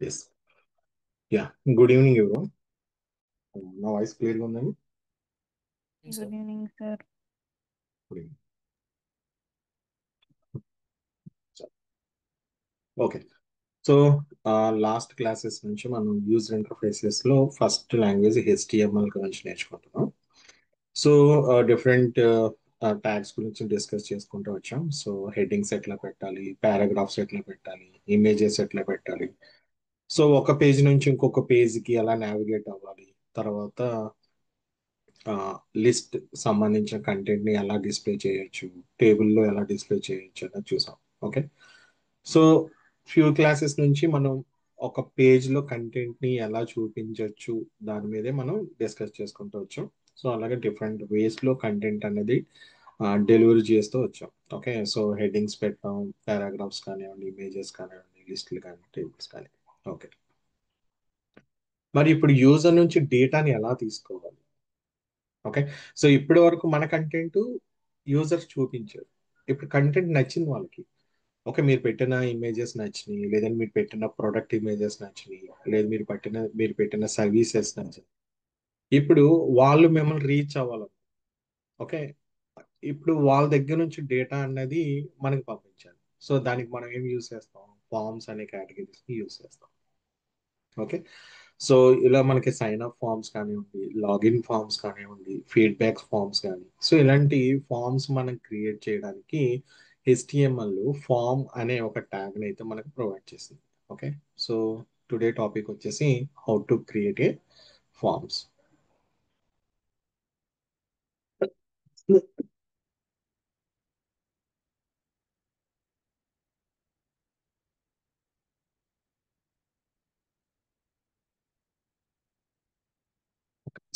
Yes. Yeah. Good evening ఎవరు. నా voice క్లియర్గా ఉందండి. Good evening sir. Good evening. Okay. So last classes నుంచి మనం యూజర్ ఇంటర్ఫేసెస్ లో ఫస్ట్ లాంగ్వేజ్ HTML గురించి నేర్చుకుంటున్నాం. సో డిఫరెంట్ ట్యాగ్స్ గురించి డిస్కస్ చేసుకుంటూ వచ్చాం. సో హెడ్డింగ్స్ ఎట్లా పెట్టాలి, పారాగ్రాఫ్స్ ఎట్లా పెట్టాలి, ఇమేజెస్ ఎట్లా పెట్టాలి, సో ఒక పేజ్ నుంచి ఇంకొక పేజ్కి ఎలా నావిగేట్ అవ్వాలి, తర్వాత లిస్ట్ సంబంధించిన కంటెంట్ ని ఎలా డిస్ప్లే చేయొచ్చు, టేబుల్లో ఎలా డిస్ప్లే చేయొచ్చు అనేది చూసాం. ఓకే. సో ఫ్యూ క్లాసెస్ నుంచి మనం ఒక పేజ్ లో కంటెంట్ ని ఎలా చూపించవచ్చు దాని మీదే మనం డిస్కస్ చేసుకుంటూ వచ్చాం. సో అలాగే డిఫరెంట్ వేస్ లో కంటెంట్ అనేది డెలివరీ చేస్తూ వచ్చాం. ఓకే. సో హెడ్డింగ్స్ పెట్టాం, పారాగ్రాఫ్స్ కానివ్వండి, ఇమేజెస్ కానివ్వండి, లిస్టులు కానీ, టేబుల్స్ కానీ. ఓకే. మరి ఇప్పుడు యూజర్ నుంచి డేటాని ఎలా తీసుకోవాలి? ఓకే. సో ఇప్పటి వరకు మన కంటెంట్ యూజర్స్ చూపించారు. ఇప్పుడు కంటెంట్ నచ్చింది వాళ్ళకి. ఓకే. మీరు పెట్టిన ఇమేజెస్ నచ్చినాయి, లేదంటే మీరు పెట్టిన ప్రొడక్ట్ ఇమేజెస్ నచ్చినాయి, లేదు మీరు పెట్టిన సర్వీసెస్ నచ్చాయి. ఇప్పుడు వాళ్ళు మిమ్మల్ని రీచ్ అవ్వాలి. ఓకే. ఇప్పుడు వాళ్ళ దగ్గర నుంచి డేటా అన్నది మనకి పంపించాలి. సో దానికి మనం ఏం యూస్ చేస్తాం? ఫార్మ్స్ అనే కేటగిరీస్ యూస్ చేస్తాం. ఓకే. సో ఇలా మనకి సైన్ అప్ ఫార్మ్స్ కానివ్వండి, లాగిన్ ఫార్మ్స్ కానివ్వండి, ఫీడ్బ్యాక్ ఫార్మ్స్ కానీ, సో ఇలాంటి ఫార్మ్స్ మనం క్రియేట్ చేయడానికి HTML ఫార్మ్ అనే ఒక ట్యాగ్ అయితే మనకు ప్రొవైడ్ చేసింది. ఓకే. సో టుడే టాపిక్ వచ్చేసి how to create a forms.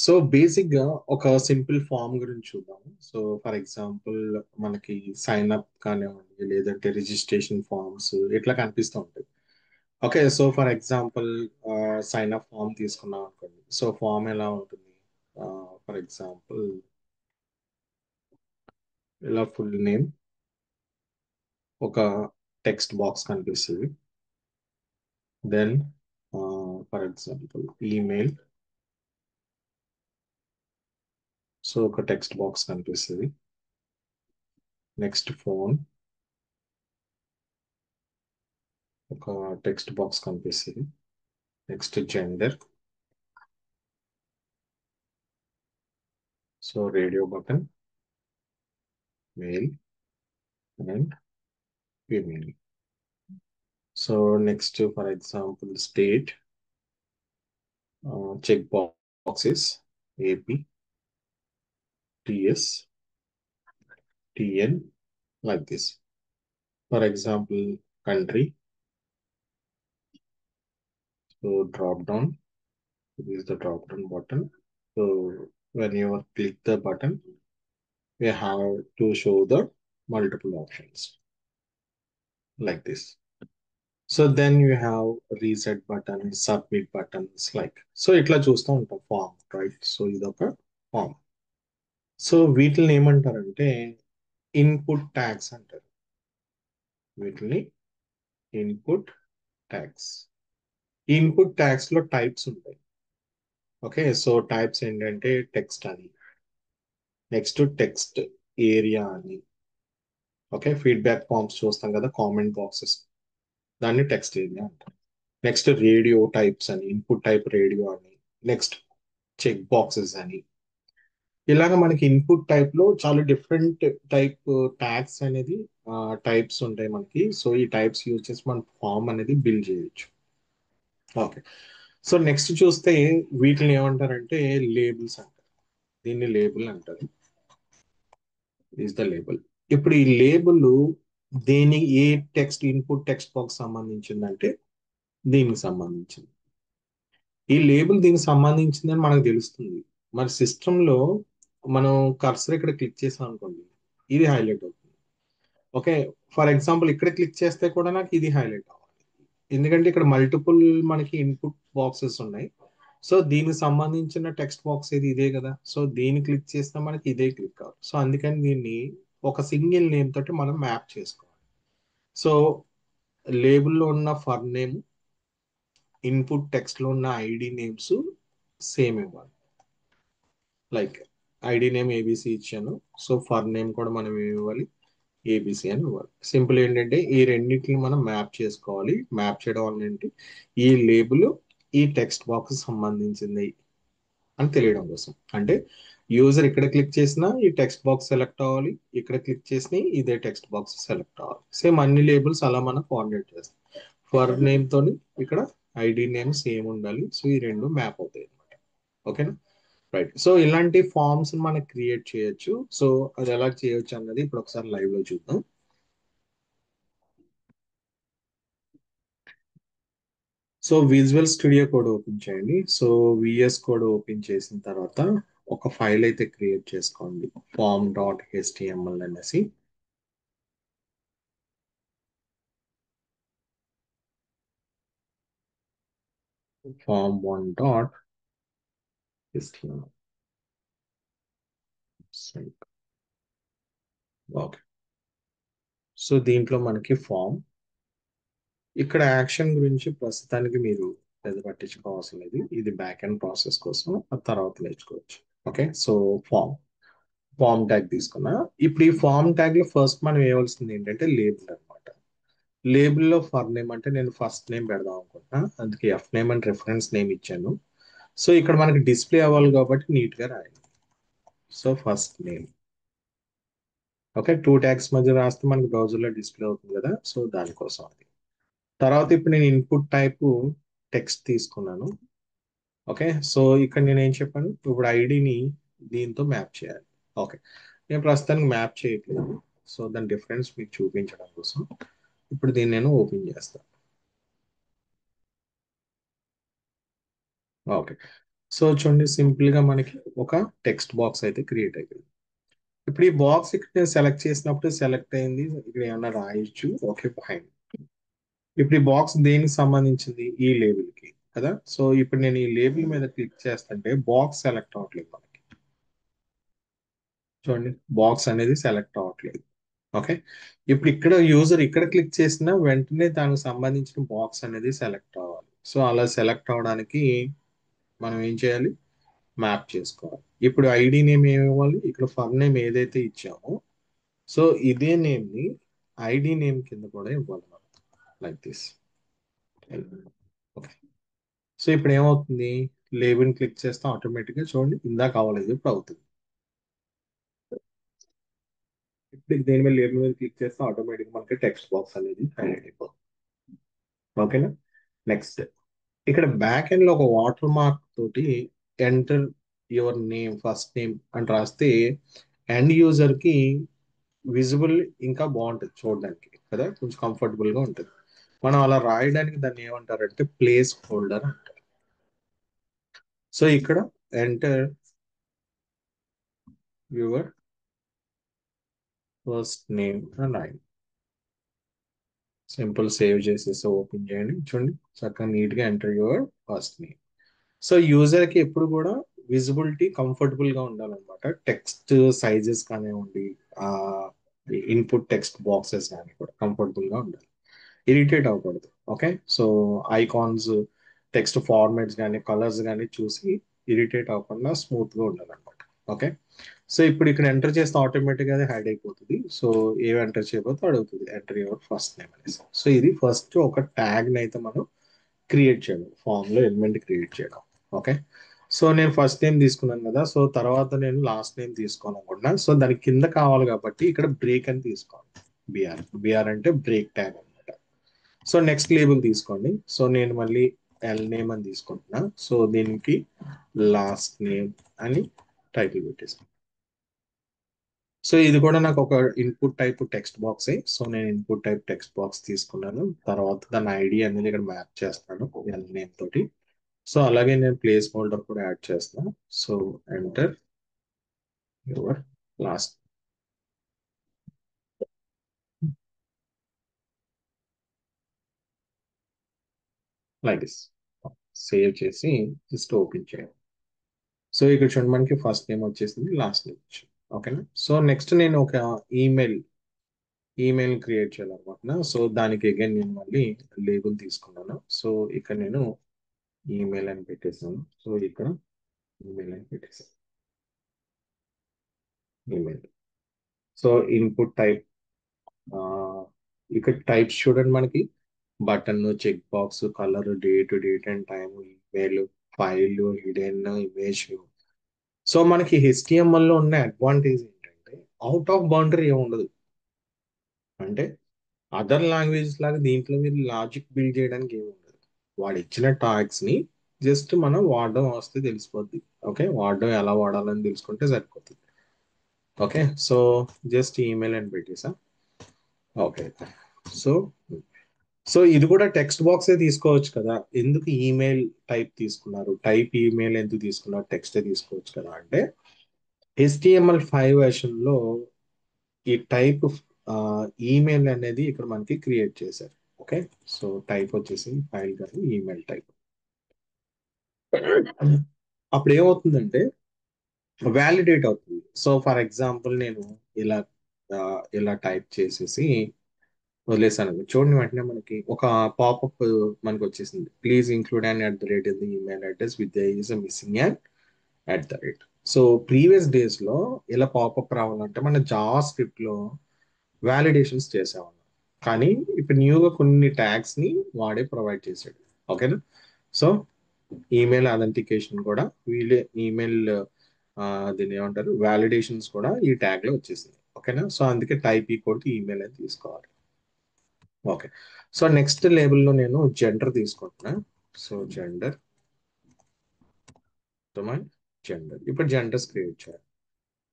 So basic గా ఒక సింపుల్ ఫామ్ గురించి చూద్దాం. సో ఫర్ ఎగ్జాంపుల్ మనకి సైన్ అప్ కానివ్వండి, లేదంటే రిజిస్ట్రేషన్ ఫార్మ్స్ ఇట్లా కనిపిస్తూ ఉంటాయి. Okay. So for example sign up form తీసుకున్నాం అనుకోండి. సో ఫామ్ ఎలా ఉంటుంది? ఫర్ ఎగ్జాంపుల్ ఇలా ఫుల్ నేమ్, ఒక టెక్స్ట్ బాక్స్ కనిపిస్తుంది. Then for example email, so ఒక టెక్స్ట్ బాక్స్ కనిపిస్తుంది. నెక్స్ట్ ఫోన్, ఒక టెక్స్ట్ బాక్స్ కనిపిస్తుంది. Next gender, so radio button, male and female. So next for example state, check boxes AP, TS, TN, like this. For example, country, so drop down, this is the drop down button. So when you click the button, we have to show the multiple options like this. So then you have reset button, submit buttons like. So ఇట్లా చూస్తూ ఉంటాం form, right? So ఇదొక form. So వీటిని ఏమంటారంటే input tags అంటారు. వీటిని input tags. Input tags లో types ఉంటాయి. ఓకే. సో టైప్స్ ఏంటంటే టెక్స్ట్ అని, నెక్స్ట్ టెక్స్ట్ ఏరియా అని. ఓకే. ఫీడ్బ్యాక్ ఫార్మ్స్ చూస్తాం కదా, కామెంట్ బాక్సెస్, దాన్ని టెక్స్ట్ ఏరియా అంటారు. నెక్స్ట్ రేడియో టైప్స్ అని, ఇన్పుట్ టైప్ రేడియో అని. నెక్స్ట్ చెక్ బాక్సెస్ అని. ఇలాగ మనకి ఇన్పుట్ టైప్ లో చాలా డిఫరెంట్ టైప్ ట్యాగ్స్ అనేది టైప్స్ ఉంటాయి మనకి. సో ఈ టైప్స్ యూజ్ చేసి మన ఫామ్ అనేది బిల్డ్ చేయొచ్చు. ఓకే. సో నెక్స్ట్ చూస్తే వీటిని ఏమంటారంటే లేబుల్స్ అంటారు. దీన్ని లేబుల్ అంటారు. Is the label. ఇప్పుడు ఈ లేబుల్ దేని ఏ టెక్స్ట్ ఇన్పుట్ టెక్స్ట్ బాక్స్ సంబంధించిందంటే దీనికి సంబంధించింది. ఈ లేబుల్ దీనికి సంబంధించిందని మనకు తెలుస్తుంది. మరి సిస్టమ్ లో మనం కర్సర్ ఇక్కడ క్లిక్ చేసాం అనుకోండి, ఇది హైలైట్ అవుతుంది. ఓకే. ఫర్ ఎగ్జాంపుల్ ఇక్కడ క్లిక్ చేస్తే కూడా నాకు ఇది హైలైట్ అవ్వాలి. ఎందుకంటే ఇక్కడ మల్టిపుల్ మనకి ఇన్పుట్ బాక్సెస్ ఉన్నాయి. సో దీనికి సంబంధించిన టెక్స్ట్ బాక్స్ ఇది ఇదే కదా. సో దీన్ని క్లిక్ చేస్తే మనకి ఇదే క్లిక్ కావాలి. సో అందుకని దీన్ని ఒక సింగిల్ నేమ్ తోటి మనం మ్యాప్ చేసుకోవాలి. సో లేబుల్లో ఉన్న ఫర్ నేమ్, ఇన్పుట్ టెక్స్ట్ లో ఉన్న ఐడి నేమ్స్ సేమ్ ఇవ్వాలి. లైక్ ఐడి నేమ్ ఏబిసి ఇచ్చాను, సో ఫర్ నేమ్ కూడా మనం ఏమి ఇవ్వాలి, ఏబిసి అని ఇవ్వాలి. సింపుల్ ఏంటంటే ఈ రెండింటిని మనం మ్యాప్ చేసుకోవాలి. మ్యాప్ చేయడం వల్ల ఏంటి, ఈ లేబుల్ ఈ టెక్స్ట్ బాక్స్ సంబంధించింది అని తెలియడం కోసం. అంటే యూజర్ ఇక్కడ క్లిక్ చేసినా ఈ టెక్స్ట్ బాక్స్ సెలెక్ట్ అవ్వాలి, ఇక్కడ క్లిక్ చేసినా ఇదే టెక్స్ట్ బాక్స్ సెలెక్ట్ అవ్వాలి. సేమ్ అన్ని లేబుల్స్ అలా మనం కోఆర్డినేట్ చేస్తాం. ఫర్ నేమ్ తోని ఇక్కడ ఐడి నేమ్ సేమ్ ఉండాలి. సో ఈ రెండు మ్యాప్ అవుతాయి అనమాట. ఓకేనా, రైట్. సో ఇలాంటి ఫార్మ్స్ మనం క్రియేట్ చేయొచ్చు. సో అది ఎలా చేయొచ్చు అన్నది ఇప్పుడు ఒకసారి లైవ్ లో చూద్దాం. So visual studio code open చేయండి. సో విఎస్ కోడ్ ఓపెన్ చేసిన తర్వాత ఒక ఫైల్ అయితే క్రియేట్ చేసుకోండి, form.html అనేసి. form1.html. ఓకే, సో దీంట్లో మనకి ఫామ్, ఇక్కడ యాక్షన్ గురించి ప్రస్తుతానికి మీరు పెద్ద పట్టించుకోవాల్సిన లేదు, ఇది బ్యాక్ ఎండ్ ప్రాసెస్ కోసం, ఆ తర్వాత నేర్చుకోవచ్చు. Okay, so form form tag తీసుకున్నా. ఇప్పుడు ఈ ఫామ్ ట్యాగ్ లో ఫస్ట్ మనం వేయవలసింది ఏంటంటే లేబుల్ అనమాట. లేబుల్లో ఫర్ నేమ్ అంటే నేను ఫస్ట్ నేమ్ పెడదాం అనుకుంటున్నా, అందుకే F name and reference name ఇచ్చాను. సో ఇక్కడ మనకి డిస్ప్లే అవ్వాలి కాబట్టి నీట్ గా రాయాలి. So first name. Okay, two tags మధ్య రాస్తే మనకి బ్రౌజర్ లో డిస్ప్లే అవుతుంది కదా, సో దానికోసం అది. తర్వాత ఇప్పుడు నేను ఇన్పుట్ టైప్ టెక్స్ట్ తీసుకున్నాను. ఓకే, సో ఇక్కడ నేను ఏం చెప్పాను, ఇప్పుడు ఐడిని దీంతో మ్యాప్ చేయాలి. ఓకే, నేను ప్రస్తుతానికి మ్యాప్ చేయట్లేదు, సో దాని డిఫరెన్స్ మీకు చూపించడం కోసం ఇప్పుడు దీన్ని నేను ఓపెన్ చేస్తాను. ఓకే, సో చూడండి, సింపుల్ గా మనకి ఒక టెక్స్ట్ బాక్స్ అయితే క్రియేట్ అయిపోయింది. ఇప్పుడు ఈ బాక్స్ ఇక్కడ నేను సెలెక్ట్ చేసినప్పుడు సెలెక్ట్ అయింది, ఇక్కడ ఏమన్నా రాయొచ్చు. Okay fine. ఇప్పుడు ఈ బాక్స్ దేనికి సంబంధించింది, ఈ లేబుల్ కి కదా. సో ఇప్పుడు నేను ఈ లేబుల్ మీద క్లిక్ చేస్తుంటే బాక్స్ సెలెక్ట్ అవ్వట్లేదు మనకి. చూడండి, బాక్స్ అనేది సెలెక్ట్ అవ్వట్లేదు. ఓకే, ఇప్పుడు ఇక్కడ యూజర్ ఇక్కడ క్లిక్ చేసిన వెంటనే దానికి సంబంధించిన బాక్స్ అనేది సెలెక్ట్ అవ్వాలి. సో అలా సెలెక్ట్ అవడానికి మనం ఏం చేయాలి, మ్యాప్ చేసుకోవాలి. ఇప్పుడు ఐడి నేమ్ ఏమి ఇవ్వాలి, ఇక్కడ ఫర్ నేమ్ ఏదైతే ఇచ్చామో సో ఇదే నేమ్ ని ఐడి నేమ్ కింద కూడా ఇవ్వాలి మనం, లైక్ దిస్. ఓకే, సో ఇప్పుడు ఏమవుతుంది, లేబుల్ క్లిక్ చేస్తే ఆటోమేటిక్ గా చూడండి ఇందాక అవ్వలేదు, ఇప్పుడు అవుతుంది. ఇప్పుడు దేని మీద లేబుల్ మీద క్లిక్ చేస్తే ఆటోమేటిక్ మనకి టెక్స్ట్ బాక్స్ అనేది హైలైట్ అయిపోతుంది. ఓకేనా, నెక్స్ట్ ఇక్కడ బ్యాక్ ఎండ్ లో ఒక వాటర్ మార్క్ తోటి enter your name first name అని రాస్తే ఎండ్ యూజర్ కి విజిబుల్ ఇంకా బాగుంటుంది చూడడానికి కదా, కొంచెం కంఫర్టబుల్ గా ఉంటుంది. మనం అలా రాయడానికి దాన్ని ఏమంటారంటే ప్లేస్ హోల్డర్ అంటారు. సో ఇక్కడ ఎంటర్ యువర్ ఫస్ట్ నేమ్ అని రాయండి. సింపుల్ సేవ్ చేసేసి ఓపెన్ చేయండి. చూడండి చక్కగా నీట్ గా enter your first name. So user కి ఎప్పుడు కూడా విజిబిలిటీ కంఫర్టబుల్ గా ఉండాలన్నమాట. టెక్స్ట్ సైజెస్ కానివ్వండి, ఆ ఇన్పుట్ టెక్స్ట్ బాక్సెస్ కానీ కూడా కంఫర్టబుల్ గా ఉండాలి, ఇరిటేట్ అవ్వకూడదు. Okay, so icons, text formats కానీ కలర్స్ కానీ చూసి ఇరిటేట్ అవ్వకుండా స్మూత్ గా ఉండాలన్నమాట. ఓకే, సో ఇప్పుడు ఇక్కడ ఎంటర్ చేస్తే ఆటోమేటిక్ గా అది హైడ్ అయిపోతుంది. సో ఏవి ఎంటర్ చేయబోతే అడుగుతుంది ఎంటర్ యువర్ ఫస్ట్ నేమ్ అనేసి. సో ఇది ఫస్ట్ ఒక ట్యాగ్ ని అయితే మనం క్రియేట్ చేయడం, ఫామ్ లో ఎలిమెంట్ క్రియేట్ చేయడం. ఓకే, సో నేను ఫస్ట్ నేమ్ తీసుకున్నాను కదా, సో తర్వాత నేను లాస్ట్ నేమ్ తీసుకోవాలనుకుంటున్నాను. సో దాని కింద కావాలి కాబట్టి ఇక్కడ బ్రేక్ అని తీసుకోవాలి. బిఆర్, బిఆర్ అంటే బ్రేక్ ట్యాగ్ అనమాట. సో నెక్స్ట్ లేబుల్ తీసుకోండి. సో నేను మళ్ళీ ఎల్ నేమ్ అని తీసుకుంటున్నా. సో దీనికి లాస్ట్ నేమ్ అని టైటిల్ పెట్టేసాను. సో ఇది కూడా నాకు ఒక ఇన్పుట్ టైప్ టెక్స్ట్ బాక్సే. సో నేను ఇన్పుట్ టైప్ టెక్స్ట్ బాక్స్ తీసుకున్నాను, తర్వాత దాని ఐడి అనేది ఇక్కడ మ్యాప్ చేస్తాను ఎల్ నేమ్ తోటి. సో అలాగే నేను ప్లేస్ హోల్డర్ కూడా యాడ్ చేస్తాను. So enter your last, like this. Save చేసి జస్ట్ ఓపెన్ చేయండి. సో ఇక్కడ చూడండి మనకి ఫస్ట్ నేమ్ వచ్చేసింది, లాస్ట్ నేమ్ వచ్చింది. ఓకేనా, సో నెక్స్ట్ నేను ఒక ఈమెయిల్ ఈమెయిల్ క్రియేట్ చేయాలనుకుంటున్నా. సో దానికి అగైన్ నేను మళ్ళీ లేబుల్ తీసుకున్నాను. సో ఇక్కడ నేను ఈమెయిల్ అని పెట్టేసాను. సో ఇక్కడ ఈమెయిల్ అని పెట్టేసాను. ఈమెయిల్. సో ఇన్పుట్ టైప్, ఇక్కడ టైప్స్ చూడండి మనకి button, check box, colour, date and time, email, file, hidden, image. So మనకి HTML లో ఉన్న అడ్వాంటేజ్ ఏంటంటే అవుట్ ఆఫ్ బౌండరీ ఏమి ఉండదు. అంటే అదర్ లాంగ్వేజ్ లాగా దీంట్లో మీరు లాజిక్ బిల్డ్ చేయడానికి ఏమి ఉండదు. వాడు ఇచ్చిన టాగ్స్ ని జస్ట్ మనం వాడడం వస్తే తెలిసిపోద్ది. ఓకే, వాడడం ఎలా వాడాలని తెలుసుకుంటే సరిపోతుంది. ఓకే, సో జస్ట్ ఈమెయిల్ అని పెట్టేసా. ఓకే, సో సో ఇది కూడా టెక్స్ట్ బాక్సే తీసుకోవచ్చు కదా, ఎందుకు ఈమెయిల్ టైప్ తీసుకున్నారు, టైప్ ఈమెయిల్ ఎందుకు తీసుకున్నారు, టెక్స్టే తీసుకోవచ్చు కదా అంటే HTML5 వెర్షన్ లో ఈ టైప్ ఈమెయిల్ అనేది ఇక్కడ మనకి క్రియేట్ చేశారు. ఓకే, సో టైప్ వచ్చేసి ఫైల్ కాదు, ఈమెయిల్ టైప్. అప్పుడు ఏమవుతుందంటే వ్యాలిడేట్ అవుతుంది. సో ఫర్ ఎగ్జాంపుల్ నేను ఇలా ఆ, ఇలా టైప్ చేసేసి వదిలేసాను. చూడండి, వెంటనే మనకి ఒక పాపప్ మనకి వచ్చేసింది. Please include and at the rate in the email address with is missing and at the rate. So previous days లో ఇలా పాపప్ రావాలంటే మన జావా స్క్రిప్ట్ లో వ్యాలిడేషన్స్ చేసేవాళ్ళం. కానీ ఇప్పుడు న్యూగా కొన్ని ట్యాగ్స్ ని వాడే ప్రొవైడ్ చేశాడు. ఓకేనా, సో ఈమెయిల్ అథెంటికేషన్ కూడా వీళ్ళే ఈమెయిల్, దీన్ని ఏమంటారు, వ్యాలిడేషన్స్ కూడా ఈ ట్యాగ్ లో వచ్చేసింది. ఓకేనా, సో అందుకే టైప్ ఈక్వల్ టు ఈమెయిల్ అని తీసుకోవాలి. ఓకే, సో నెక్స్ట్ లేబుల్లో నేను జెండర్ తీసుకుంటున్నా. సో జెండర్, జెండర్ ఇప్పుడు జెండర్స్ క్రియేట్ చేయాలి.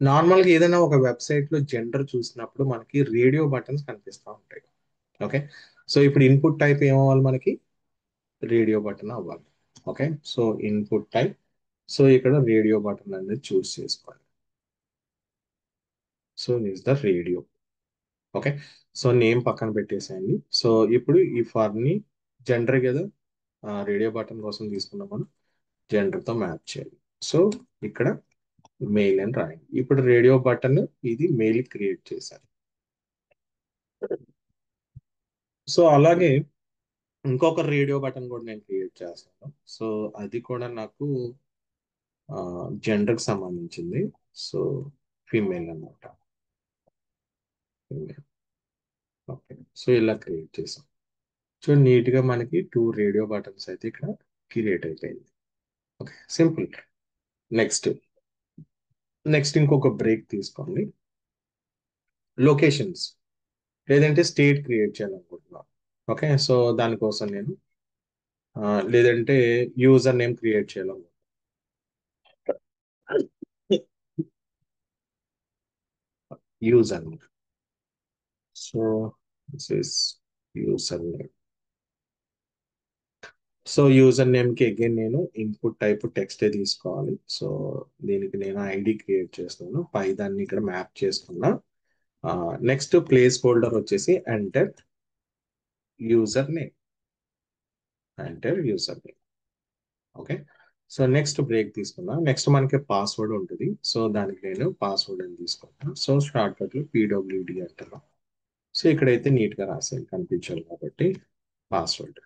నార్మల్గా ఏదైనా ఒక వెబ్సైట్ లో జెండర్ చూసినప్పుడు మనకి రేడియో బటన్స్ కనిపిస్తూ ఉంటాయి. ఓకే, సో ఇప్పుడు ఇన్పుట్ టైప్ ఏమవ్వాలి మనకి, రేడియో బటన్ అవ్వాలి. Okay, so input type, so ఇక్కడ రేడియో బటన్ అనేది చూస్ చేసుకోవాలి. So this the radio. Okay, so name పక్కన పెట్టేసేయండి. సో ఇప్పుడు ఈ ఫర్ ని జెండర్ కదా, రేడియో బటన్ కోసం తీసుకున్నాం మనం, జెండర్ తో మ్యాచ్ చేయాలి. సో ఇక్కడ మెయిల్ అని రాయండి. ఇప్పుడు రేడియో బటన్ ఇది మెయిల్ క్రియేట్ చేశాను. సో అలాగే ఇంకొక రేడియో బటన్ కూడా నేను క్రియేట్ చేస్తాను. సో అది కూడా నాకు జెండర్ కి సంబంధించింది. సో ఫీమేల్ అన్నమాట. ఫీమేల్. ఓకే, సో ఇలా క్రియేట్ చేసాం. సో నీట్ గా మనకి 2 రేడియో బటన్స్ అయితే ఇక్కడ క్రియేట్ అయిపోయింది. Okay, simple. నెక్స్ట్ నెక్స్ట్ ఇంకొక బ్రేక్ తీసుకోండి. లొకేషన్స్ లేదంటే స్టేట్ క్రియేట్ చేయాలనుకుంటున్నాను. ఓకే, సో దానికోసం నేను లేదంటే యూజర్ నేమ్ క్రియేట్ చేయాలనుకుంటున్నాను. User name. So this is user name. So user name కి అగైన్ నేను ఇన్పుట్ టైప్ టెక్స్ట్ తీసుకోవాలి. సో దీనికి నేను ఐడి క్రియేట్ చేస్తున్నాను, పై దాన్ని ఇక్కడ మ్యాప్ చేసుకున్నా. నెక్స్ట్ ప్లేస్ హోల్డర్ వచ్చేసి enter user name, enter user name. Okay, so next break తీసుకున్నా. నెక్స్ట్ మనకి పాస్వర్డ్ ఉంటుంది. సో దానికి నేను పాస్వర్డ్ అని తీసుకుంటాను. సో షార్ట్ కట్ లో PWD అంటాను. సో ఇక్కడైతే నీట్ గా రాసేది కనిపించాలి కాబట్టి పాస్వర్డ్.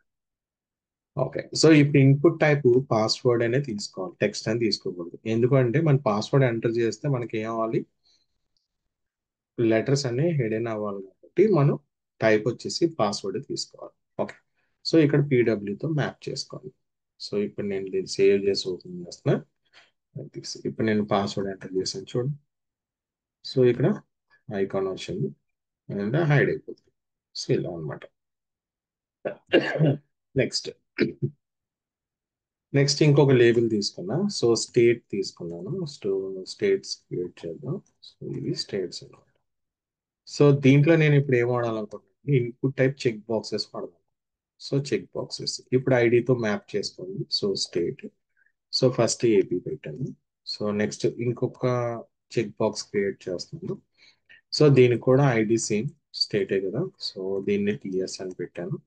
ఓకే, సో ఇప్పుడు ఇన్పుట్ టైప్ పాస్వర్డ్ అనే తీసుకోవాలి, టెక్స్ట్ అని తీసుకోకూడదు. ఎందుకంటే మన పాస్వర్డ్ ఎంటర్ చేస్తే మనకి ఏం అవ్వాలి, లెటర్స్ అన్ని హిడెన్ అవ్వాలి కాబట్టి మనం టైప్ వచ్చేసి పాస్వర్డ్ తీసుకోవాలి. ఓకే, సో ఇక్కడ PWతో మ్యాప్ చేసుకోవాలి. సో ఇప్పుడు నేను దీన్ని సేవ్ చేసి ఓపెన్ చేస్తున్నా. ఇప్పుడు నేను పాస్వర్డ్ ఎంటర్ చేసాను చూడండి. సో ఇక్కడ ఐకాన్ వచ్చింది అండ్ హైడ్ అయిపోతుంది. సో ఇలా అనమాట. నెక్స్ట్ నెక్స్ట్ ఇంకొక లేబుల్ తీసుకున్నా. సో స్టేట్ తీసుకున్నాను. స్టేట్స్ క్రియేట్ చేద్దాం. సో ఇవి స్టేట్స్ అన్నమాట. సో దీంట్లో నేను ఇప్పుడు ఏం వాడాలనుకుంటున్నాను, ఇన్పుట్ టైప్ చెక్ బాక్సెస్ వాడదాం. సో చెక్ బాక్సెస్ ఇప్పుడు ఐడితో మ్యాప్ చేసుకోండి. So state, so first AP పెట్టాను. సో నెక్స్ట్ ఇంకొక చెక్ బాక్స్ క్రియేట్ చేస్తున్నాను. సో దీనికి కూడా ఐడి సేమ్ స్టేటే కదా, సో దీన్ని TS అని పెట్టాను.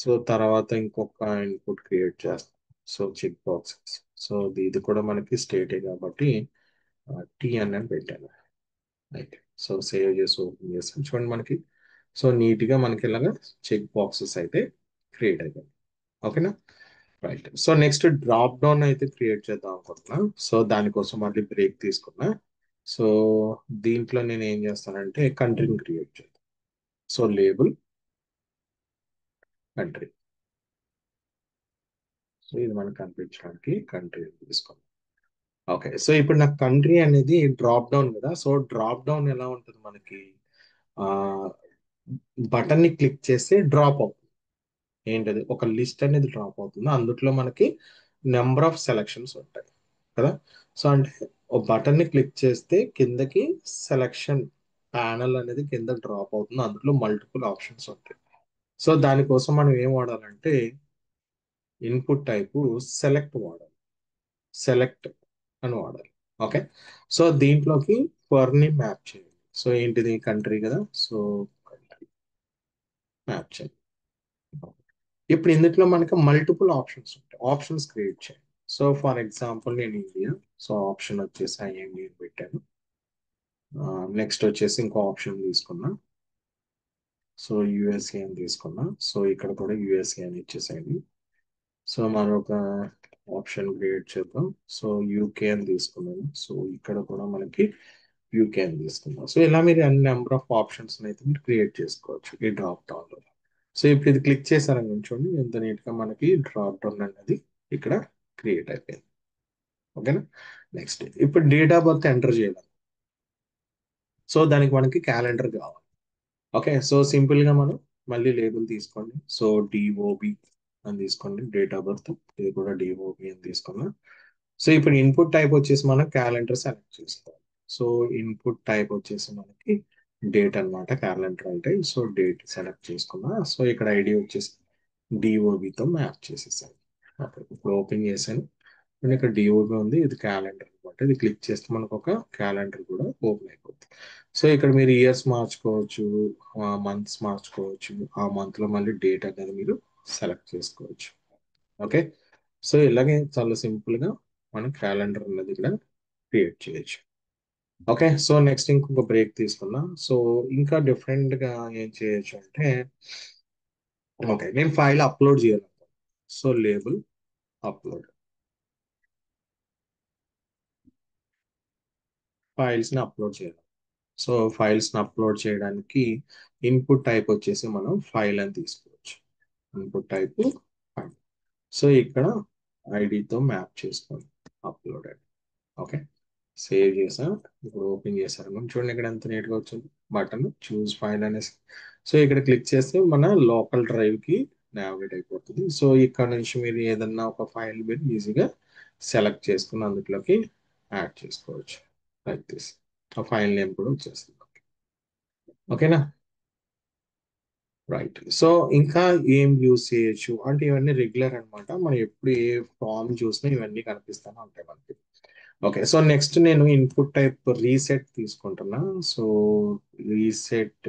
సో తర్వాత ఇంకొక ఇన్పుట్ క్రియేట్ చేస్తాను. సో చెక్ బాక్సెస్, సో ఇది కూడా మనకి స్టేటే కాబట్టి TN అని పెట్టాను. రైట్, సో సేవ్ చేసి ఓపెన్ చేస్తాను చూడండి మనకి. సో నీట్గా మనకి ఇలాగా చెక్ బాక్సెస్ అయితే క్రియేట్ అయిపోయింది. ఓకేనా, right. So next drop down అయితే క్రియేట్ చేద్దాం అనుకుంటున్నా. సో దానికోసం మళ్ళీ బ్రేక్ తీసుకున్నా. సో దీంట్లో నేను ఏం చేస్తానంటే కంట్రీని క్రియేట్ చేద్దాం. So label country. సో ఇది మనకు కనిపించడానికి కంట్రీ తీసుకున్నాం. ఓకే. సో ఇప్పుడు నాకు కంట్రీ అనేది డ్రాప్ డౌన్ కదా. సో డ్రాప్ డౌన్ ఎలా ఉంటుంది మనకి, ఆ బటన్ ని క్లిక్ చేస్తే డ్రాప్ అవుతుంది. ఏంటది, ఒక లిస్ట్ అనేది డ్రాప్ అవుతుంది. అందులో మనకి నెంబర్ ఆఫ్ సెలక్షన్స్ ఉంటాయి కదా. సో అంటే ఒక బటన్ ని క్లిక్ చేస్తే కిందకి సెలక్షన్ ప్యానల్ అనేది కింద డ్రాప్ అవుతుంది. అందులో మల్టిపుల్ ఆప్షన్స్ ఉంటాయి. సో దానికోసం మనం ఏం వాడాలంటే ఇన్పుట్ టైపు సెలెక్ట్ వాడాలి. సెలెక్ట్ అని వాడాలి. ఓకే. సో దీంట్లోకి ఫర్ ని మ్యాప్ చేయాలి. సో ఏంటిది కంట్రీ కదా. సో కంట్రీ మ్యాప్ చేయాలి. ఇప్పుడు ఇందులో మనకి మల్టిపుల్ ఆప్షన్స్ ఉంటాయి. ఆప్షన్స్ క్రియేట్ చేయాలి. సో ఫర్ ఎగ్జాంపుల్ నేను ఇండియా. సో ఆప్షన్ వచ్చేసి ఐఎన్డి పెట్టాను. నెక్స్ట్ వచ్చేసి ఇంకో ఆప్షన్ తీసుకున్నా. సో యుఎస్ఏ అని తీసుకున్నా. సో ఇక్కడ కూడా యుఎస్ఏ అని ఇచ్చేసేయండి. సో మరొక ఆప్షన్ క్రియేట్ చేద్దాం. సో యూకే అని తీసుకున్నాను. సో ఇక్కడ కూడా మనకి యూకే అని తీసుకున్నాం. సో ఇలా మీరు అన్ని నెంబర్ ఆఫ్ ఆప్షన్స్ అయితే మీరు క్రియేట్ చేసుకోవచ్చు ఈ డ్రాప్ డౌన్ లో. సో ఇప్పుడు ఇది క్లిక్ చేశారని ఉంచండి, ఎంత నీట్ గా మనకి డ్రాప్ డౌన్ అనేది ఇక్కడ క్రియేట్ అయిపోయింది. ఓకేనా. నెక్స్ట్ ఇప్పుడు డేట్ ఆఫ్ బర్త్ ఎంటర్ చేయాలి. సో దానికి మనకి క్యాలెండర్ కావాలి. ఓకే. సో సింపుల్ గా మనం మళ్ళీ లేబుల్ తీసుకోండి. సో డిఓబి అని తీసుకోండి, డేట్ ఆఫ్ బర్త్. ఇది కూడా డిఓబి అని తీసుకున్నాం. సో ఇప్పుడు ఇన్పుట్ టైప్ వచ్చేసి మనం క్యాలెండర్ సెలెక్ట్ చేసుకోవాలి. సో ఇన్పుట్ టైప్ వచ్చేసి మనకి డేట్ అన్నమాట. క్యాలెండర్ అంటే సో డేట్ సెలెక్ట్ చేసుకున్నా. సో ఇక్కడ ఐడి వచ్చేసి డిఓబితో మ్యాప్ చేసేసాను. ఓకే. ఇప్పుడు ఓపెన్ చేశాను. అండ్ ఇక్కడ డిఓబి ఉంది, ఇది క్యాలెండర్ అనమాట. ఇది క్లిక్ చేస్తే మనకు ఒక క్యాలెండర్ కూడా ఓపెన్ అయిపోతుంది. సో ఇక్కడ మీరు ఇయర్స్ మార్చుకోవచ్చు, మంత్స్ మార్చుకోవచ్చు. ఆ మంత్ లో మళ్ళీ డేట్ అనేది మీరు సెలెక్ట్ చేసుకోవచ్చు. ఓకే. సో ఇలాగే చాలా సింపుల్ గా మనం క్యాలెండర్ అనేది ఇక్కడ క్రియేట్ చేయొచ్చు. ఓకే. సో నెక్స్ట్ ఇంకొక బ్రేక్ తీసుకుందాం. సో ఇంకా డిఫరెంట్ గా ఏం చేయొచ్చు అంటే, ఓకే నేను ఫైల్ అప్లోడ్ చేయాలి. So label upload. ఫైల్స్ ని అప్లోడ్ చేయాలి. సో ఫైల్స్ ని అప్లోడ్ చేయడానికి ఇన్పుట్ టైప్ వచ్చేసి మనం ఫైల్ అని తీసుకోవచ్చు. Input type file. సో ఇక్కడ ఐడితో మ్యాప్ చేసుకోండి అప్లోడ్. ఓకే. సేవ్ చేసా. ఇప్పుడు ఓపెన్ చేశారు మనం చూడండి ఇక్కడ ఎంత నీట్ గా వచ్చింది బటన్ చూస్ ఫైల్ అనేసి. సో ఇక్కడ క్లిక్ చేస్తే మన లోకల్ డ్రైవ్ కి నావిగేట్ అయిపోతుంది. సో ఇక్కడ నుంచి మీరు ఏదన్నా ఒక ఫైల్ మీరు ఈజీగా సెలెక్ట్ చేసుకుని అందులోకి యాడ్ చేసుకోవచ్చు. Like this. ఆ ఫైల్ నేమ్ కూడా వచ్చేస్తుంది. ఓకేనా. రైట్. సో ఇంకా ఏం యూస్ చేయొచ్చు అంటే ఇవన్నీ రెగ్యులర్ అన్నమాట. మనం ఎప్పుడు ఏ ఫామ్ చూసినా ఇవన్నీ కనిపిస్తూనే ఉంటాయి మనకి. ఓకే. సో నెక్స్ట్ నేను ఇన్పుట్ టైప్ రీసెట్ తీసుకుంటున్నా. సో రీసెట్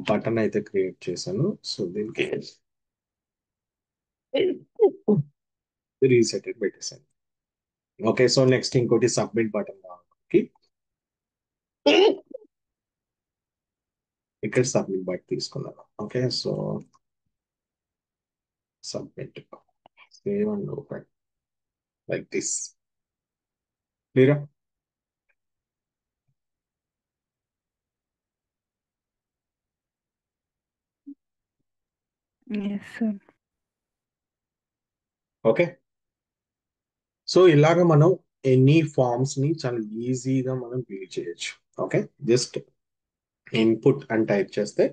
బటన్ అయితే క్రియేట్ చేశాను. సో దీనికి రీసెట్ పెట్టేశాను. ఓకే. సో నెక్స్ట్ ఇంకోటి సబ్మిట్ బటన్ కావాలి. ఇక్కడ సబ్మిట్ బటన్ తీసుకున్నాను. Okay. So submit, save and open like this. క్లియరా. Yes, sir. ఓకే. సో ఇలాగ మనం ఎనీ ఫార్మ్స్ ని చాలా ఈజీగా మనం బిల్డ్ చేయొచ్చు. ఓకే. జస్ట్ ఇన్పుట్ అని టైప్ చేస్తే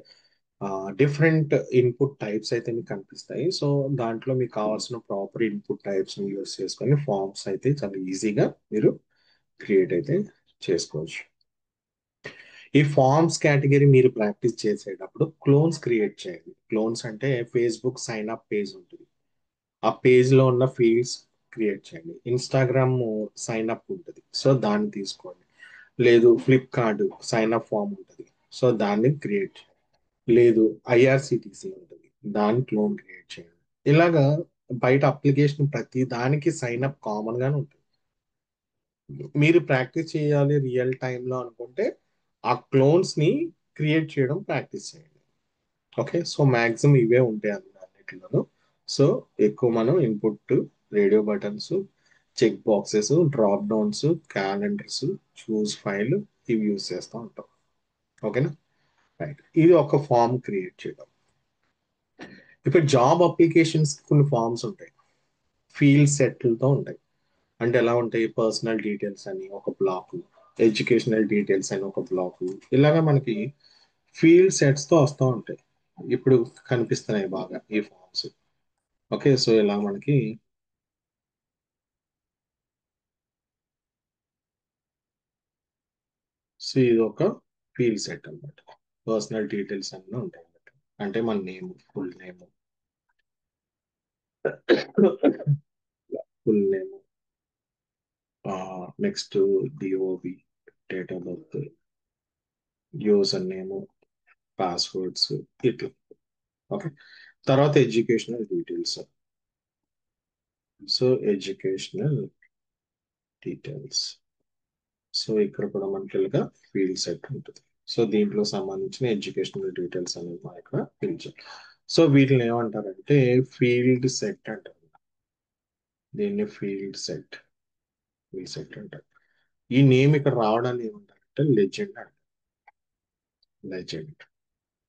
డిఫరెంట్ ఇన్పుట్ టైప్స్ అయితే మీకు కనిపిస్తాయి. సో దాంట్లో మీకు కావాల్సిన ప్రాపర్ ఇన్పుట్ టైప్స్ ని యూస్ చేసుకొని ఫార్మ్స్ అయితే చాలా ఈజీగా మీరు క్రియేట్ అయితే చేసుకోవచ్చు. ఈ ఫార్మ్స్ కేటగిరీ మీరు ప్రాక్టీస్ చేసేటప్పుడు క్లోన్స్ క్రియేట్ చేయండి. క్లోన్స్ అంటే ఫేస్బుక్ సైన్ అప్ పేజ్ ఉంటుంది, ఆ పేజ్ లో ఉన్న ఫీల్డ్స్ క్రియేట్ చేయండి. ఇన్స్టాగ్రామ్ సైన్ అప్ ఉంటుంది, సో దాన్ని తీసుకోండి. లేదు ఫ్లిప్కార్ట్ సైన్ అప్ ఫామ్ ఉంటుంది, సో దాన్ని క్రియేట్ చేయండి. లేదు ఐఆర్సిటిసి ఉంటుంది, దాని క్లోన్ క్రియేట్ చేయండి. ఇలాగా బయట అప్లికేషన్ ప్రతి దానికి సైన్ అప్ కామన్ గానే ఉంటుంది. మీరు ప్రాక్టీస్ చేయాలి రియల్ టైంలో అనుకుంటే ఆ క్లోన్స్ ని క్రియేట్ చేయడం ప్రాక్టీస్ చేయండి. ఓకే. సో మాక్సిమం ఇవే ఉంటాయి అన్నిటిలోనూ. సో ఎక్కువ మనం input radio buttons, check boxes, drop downs, calendars, choose file ఇవి యూస్ చేస్తూ ఉంటాం. ఓకేనా? రైట్. ఇది ఒక ఫామ్ క్రియేట్ చేయడం. ఇప్పుడు జాబ్ అప్లికేషన్స్ కొన్ని ఫామ్స్ ఉంటాయి, ఫీల్డ్ సెట్లతో ఉంటాయి. అంటే ఎలా ఉంటాయి? పర్సనల్ డీటెయిల్స్ అని ఒక బ్లాక్, ఎడ్యుకేషనల్ డీటెయిల్స్ అని ఒక బ్లాక్, ఇలాగా మనకి ఫీల్డ్ సెట్స్ తో వస్తూ ఉంటాయి. ఇప్పుడు కనిపిస్తున్నాయి బాగా ఈ ఫామ్స్. ఓకే, సో ఇలా మనకి సో ఇది ఒక ఫీల్డ్ సెట్ అన్నమాట. పర్సనల్ డీటెయిల్స్ అన్నీ ఉంటాయి అన్నమాట. అంటే మన name, full name, full name, next DOB, date of birth, user name, passwords, ఇట్లా. ఓకే, తర్వాత educational details. So educational details. So ఇక్కడ కూడా మనకి ఇలాగా ఫీల్డ్ సెట్ ఉంటుంది. సో దీంట్లో సంబంధించిన ఎడ్యుకేషనల్ డీటెయిల్స్ అనేది మనం ఇక్కడ ఫిల్ చేయాలి. సో వీటిని ఏమంటారంటే ఫీల్డ్ సెట్ అంటారు. దీన్ని ఫీల్డ్ సెట్ అంటారు. ఈ నేమ్ ఇక్కడ రావడాన్ని ఏమంటారంటే లెజెండ్ అంటారు. లెజెండ్.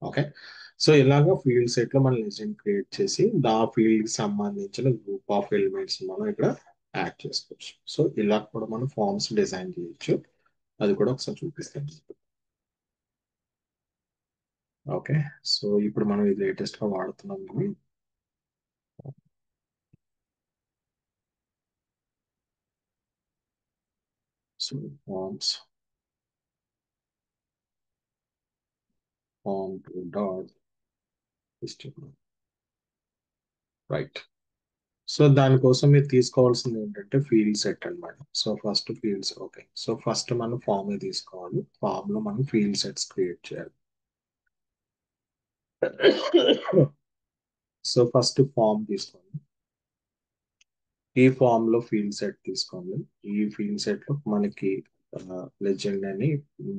ఓకే, సో ఇలాగా ఫీల్డ్ సెట్ లో మనం లెజెండ్ క్రియేట్ చేసి ఆ ఫీల్డ్ కి సంబంధించిన గ్రూప్ ఆఫ్ ఎలిమెంట్స్ మనం ఇక్కడ యాడ్ చేసుకోవచ్చు. సో ఇలా కూడా మనం ఫార్మ్స్ డిజైన్ చేయొచ్చు. అది కూడా ఒకసారి చూపిస్తాను. ఓకే, సో ఇప్పుడు మనం ఇది లేటెస్ట్ గా వాడుతున్నాం ఇది. So forms, form to dot right. So దానికోసం మీరు తీసుకోవాల్సింది ఏంటంటే ఫీల్డ్ సెట్ అన్నమాట. So first fields. Okay, so first మనం ఫామ్ తీసుకోవాలి. ఫామ్ లో మనం ఫీల్డ్ సెట్స్ క్రియేట్ చేయాలి. సో ఫస్ట్ ఫామ్ తీసుకోండి. ఈ ఫామ్ లో ఫీల్డ్ సెట్ తీసుకోండి. ఈ ఫీల్డ్ సెట్ లో మనకి లెజెండ్ అని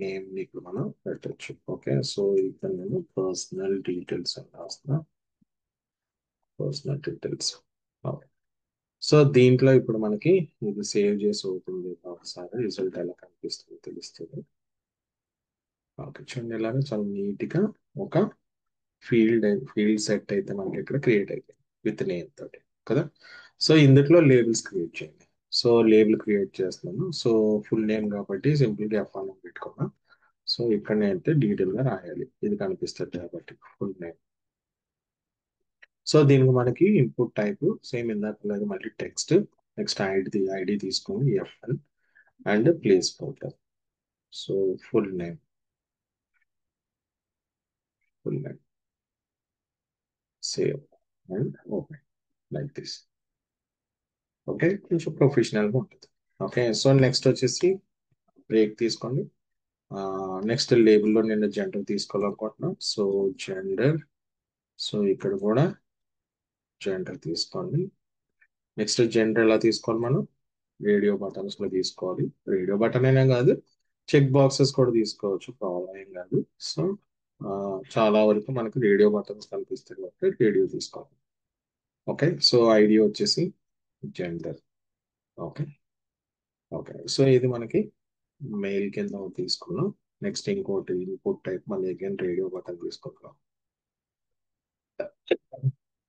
నేమ్ ఇక్కడ మనం పెట్టచ్చు. ఓకే, సో ఇక్కడ నేను పర్సనల్ డీటెయిల్స్ అని రాస్తున్నా. Personal details. సో దీంట్లో ఇప్పుడు మనకి ఇది సేవ్ చేసి అవుతుంది. ఒకసారి రిజల్ట్ ఎలా కనిపిస్తుందో తెలుస్తుంది. ఓకే, చూడండి ఇలాగా చాలా నీట్ గా ఒక ఫీల్డ్ సెట్ అయితే మనకి ఇక్కడ క్రియేట్ అయిపోయింది విత్ నేమ్ తోటి కదా. సో ఇందులో లేబుల్స్ క్రియేట్ చేయండి. సో లేబుల్ క్రియేట్ చేస్తున్నాను. సో ఫుల్ నేమ్ కాబట్టి సింపుల్ గా F1 అని పెట్టుకున్నా. సో ఇక్కడ నేనైతే డీటెయిల్ గా రాయాలి, ఇది కనిపిస్తుంది కాబట్టి ఫుల్ నేమ్. సో దీనికి మనకి ఇన్పుట్ టైప్ సేమ్ ఇందాక లేదు, మళ్ళీ టెక్స్ట్. నెక్స్ట్ ఐడి తీసుకొని F1 and placeholder. So full name, full name, save and open like this. Okay, కొంచెం ప్రొఫెషనల్ గా ఉంటుంది. ఓకే, సో నెక్స్ట్ వచ్చేసి బ్రేక్ తీసుకోండి. నెక్స్ట్ లేబుల్లో నేను జెండర్ తీసుకోవాలనుకుంటున్నాను. So gender. సో ఇక్కడ కూడా జెండర్ తీసుకోండి. నెక్స్ట్ జెండర్ ఎలా తీసుకోవాలి? మనం రేడియో బటన్స్ లో తీసుకోవాలి. రేడియో బటన్ అయినా కాదు, చెక్ బాక్సెస్ కూడా తీసుకోవచ్చు, ప్రాబ్లం ఏం కాదు. సో చాలా వరకు మనకు రేడియో బటన్స్ కనిపిస్తాయి కాబట్టి రేడియో తీసుకోవాలి. ఓకే, సో ఐడి వచ్చేసి జెండర్. ఓకే. ఓకే, సో ఇది మనకి మెయిల్ కింద తీసుకున్నాం. నెక్స్ట్ ఇంకోటి ఇన్పుట్ టైప్ మళ్ళీ అగైన్ రేడియో బటన్ తీసుకుంటాం.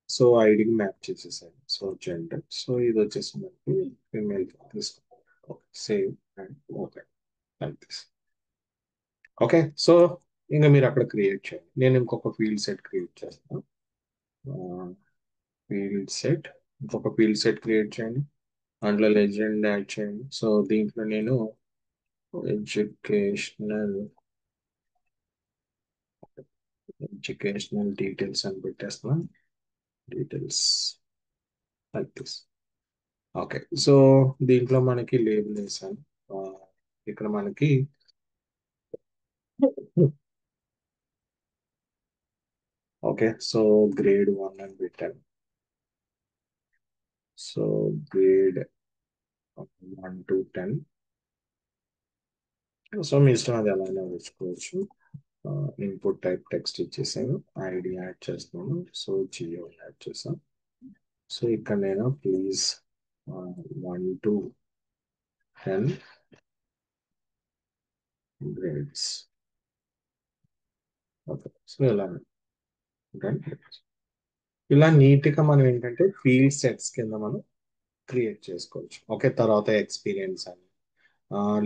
సో ఐడికి మ్యాప్ చేసేసాను. So gender. సో ఇది వచ్చేసి మనకి ఫిమేల్ తీసుకుంటాం. Okay, save and okay like this. Okay, so ఇంకా మీరు అక్కడ క్రియేట్ చేయండి. నేను ఇంకొక ఫీల్డ్ సెట్ క్రియేట్ చేస్తాను. ఫీల్డ్ సెట్, ఇంకొక ఫీల్డ్ సెట్ క్రియేట్ చేయండి. అందులో లెజెండ్ యాడ్ చేయండి. సో దీంట్లో నేను ఎడ్యుకేషనల్ ఎడ్యుకేషనల్ డీటెయిల్స్ అని పెట్టేస్తున్నాను. Details like this. Okay, so దీంట్లో మనకి లేబుల్ వేసాను. ఆ, ఇక్కడ మనకి ఓకే, సో గ్రేడ్ 1 అని పెట్టాను. So grade 1 to 10. సో మీ ఇష్టం, అది అలానే వేసుకోవచ్చు. ఇన్పుట్ టైప్ టెక్స్ట్ ఇచ్చేసాను. ఐడి యాడ్ చేస్తున్నాను. సో జియో యాడ్ చేసాను. సో ఇక్కడ నేను please 1 to 10 grades. Okay, so ఇలా నీట్గా మనం ఏంటంటే ఫీల్డ్ సెట్స్ కింద మనం క్రియేట్ చేసుకోవచ్చు. ఓకే, తర్వాత ఎక్స్పీరియన్స్ అని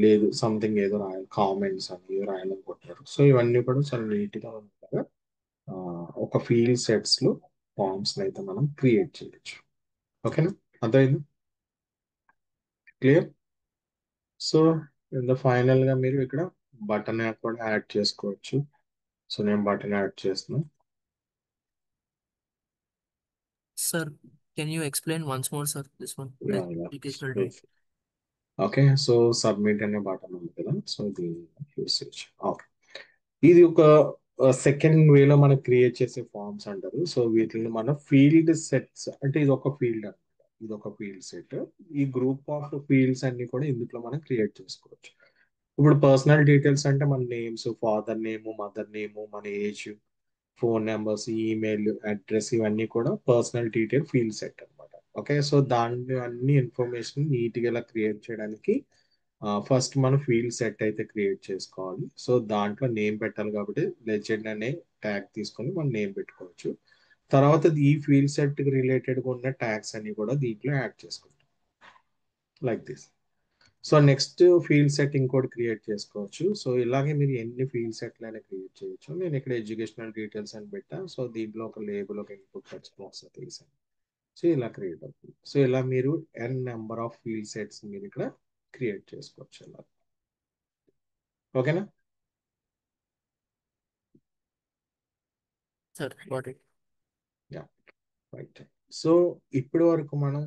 లేదు సంథింగ్ ఏదో రాయాలి, కామెంట్స్ అని ఏదో రాయాలనుకుంటున్నారు. సో ఇవన్నీ కూడా చాలా నీట్గా ఉంటాయి. ఒక ఫీల్డ్ సెట్స్ లో ఫార్మ్స్ అయితే మనం క్రియేట్ చేయొచ్చు. ఓకేనా, అర్థమైంది? క్లియర్? సో ఇంత ఫైనల్ గా మీరు ఇక్కడ బటన్ కూడా యాడ్ చేసుకోవచ్చు. సో నేను బటన్ యాడ్ చేస్తున్నాను. Sir, can you explain once more, sir, this one? Educational day. Okay, so submit అనే బటన్ ఉంది కదా, సో దీన్ని యూస్ చేయొచ్చు. ఓకే, ఇది ఒక సెకండ్ వేలో మనం క్రియేట్ చేసే ఫార్మ్స్ అంటారు. సో వీటిని మనం ఫీల్డ్ సెట్స్ అంటే ఇది ఒక ఫీల్డ్ అనమాట. ఇది ఒక ఫీల్డ్ సెట్. ఈ గ్రూప్ ఆఫ్ ఫీల్డ్స్ అన్ని కూడా ఇందులో మనం క్రియేట్ చేసుకోవచ్చు. ఇప్పుడు పర్సనల్ డీటెయిల్స్ అంటే మన names, father name, mother name, మన age, phone numbers, email address, ఇవన్నీ కూడా పర్సనల్ డీటెయిల్ ఫీల్డ్ సెట్ అనమాట. ఓకే, సో దాన్ని అన్ని ఇన్ఫర్మేషన్ నీట్గా ఇలా క్రియేట్ చేయడానికి ఫస్ట్ మనం ఫీల్డ్ సెట్ అయితే క్రియేట్ చేసుకోవాలి. సో దాంట్లో నేమ్ పెట్టాలి కాబట్టి లెజెండ్ అనే ట్యాగ్ తీసుకొని మనం నేమ్ పెట్టుకోవచ్చు. తర్వాత ఈ ఫీల్డ్ సెట్ రిలేటెడ్గా ఉన్న ట్యాగ్స్ అన్ని కూడా దీంట్లో యాడ్ చేసుకుంటాం like this. So next field set ఇంకోటి క్రియేట్ చేసుకోవచ్చు. సో ఇలాగే మీరు ఎన్ని ఫీల్డ్ సెట్లు అయినా క్రియేట్ చేయొచ్చు. నేను ఇక్కడ ఎడ్యుకేషనల్ డీటెయిల్స్ అని పెట్టా. సో దీంట్లో ఒక లేబుల్, ఒక ఇన్పుట్ టెక్స్ట్ బాక్స్ తీసాను. సో ఇలా క్రియేట్ అవుతుంది. సో ఇలా మీరు n number of field sets మీరు ఇక్కడ క్రియేట్ చేసుకోవచ్చు ఇలా. ఓకేనా? Sir, got it. Yeah, right. So ఇప్పటి వరకు మనం